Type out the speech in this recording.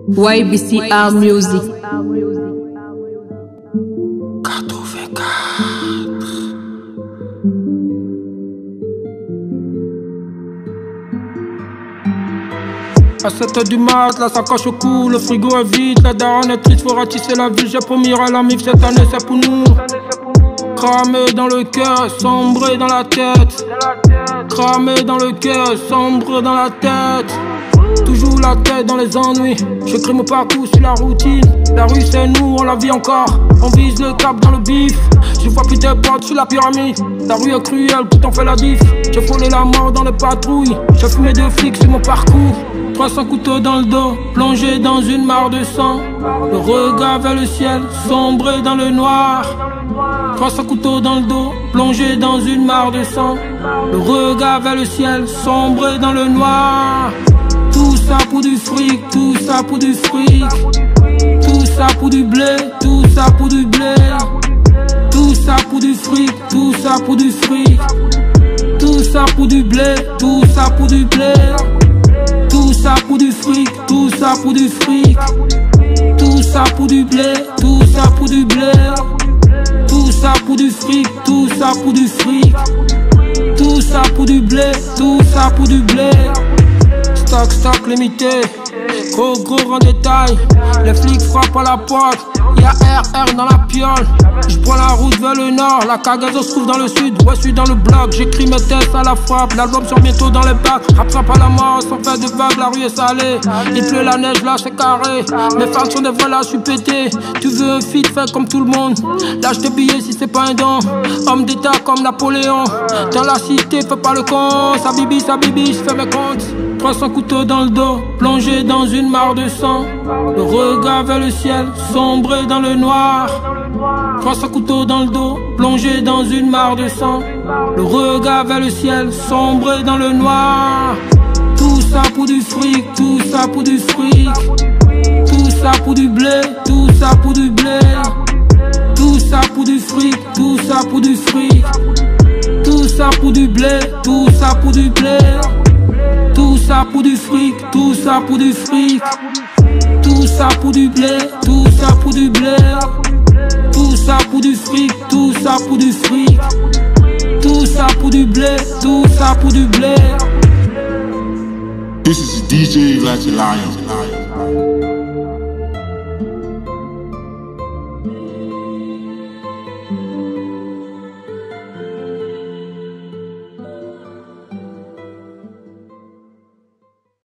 YBCR Music. 84. À 7h du mat, la sacoche au cou, le frigo est vide, la daronne est triste, faut ratisser la ville, j'ai promis à la mif, cette année c'est pour nous. Cramé dans le cœur, sombré dans la tête. Cramé dans le cœur, sombre dans la tête. Toujours la tête dans les ennuis. J'écris mon parcours sur la routine. La rue c'est nous, on la vit encore. On vise le cap dans le bif. Je vois plus de potes sur la pyramide. La rue est cruelle, tout en fait la diff. J'ai frôlé la mort dans les patrouilles. J'ai fumé de flics sur mon parcours. 300 couteaux dans le dos, plongé dans une mare de sang. Le regard vers le ciel, sombré dans le noir. 300 couteaux dans le dos, plongé dans une mare de sang. Le regard vers le ciel, sombré dans le noir. Tout ça pour du fric, tout ça pour du fric. Tout ça pour du blé, tout ça pour du blé. Tout ça pour du fric, tout ça pour du fric. Tout ça pour du blé, tout ça pour du blé. Tout ça pour du fric, tout ça pour du fric. Tout ça pour du blé, tout ça pour du blé. Tout ça pour du fric, tout ça pour du fric. Tout ça pour du blé, tout ça pour du blé. Stock, stock limité, gros en détail. Les flics frappent à la porte, y'a RR dans la piole. J'prends la route vers le nord, la cagazo se trouve dans le sud. Ouais, je suis dans le bloc, j'écris mes tests à la frappe. L'album sort bientôt dans les bacs, rap frappe à la mort sans faire de vagues, la rue est salée. Il pleut la neige, là c'est carré. Mes fans sont des vrais, là je suis pété. Tu veux un feat, fais comme tout le monde. Lâche tes billets si c'est pas un don. Homme d'état comme Napoléon. Dans la cité, fais pas le con. Sa bibi, je fais mes comptes. 300 couteaux dans le dos, plongé dans une mare de sang. Le regard vers le ciel, sombré dans le noir. 300 couteaux dans le dos, plongé dans une mare de sang. Le regard vers le ciel, sombré dans le noir. Tout ça pour du fric, tout ça pour du fric. Tout ça pour du blé, tout ça pour du blé. Tout ça pour du fric, tout ça pour du fric. Tout ça pour du blé, tout ça pour du blé. Tout ça pour du fric, tout ça pour du fric. Tout ça pour du blé, tout ça pour du blé. Tout ça pour du fric, tout ça pour du fric. Tout ça pour du blé, tout ça pour du blé. This is DJ Latin Lion.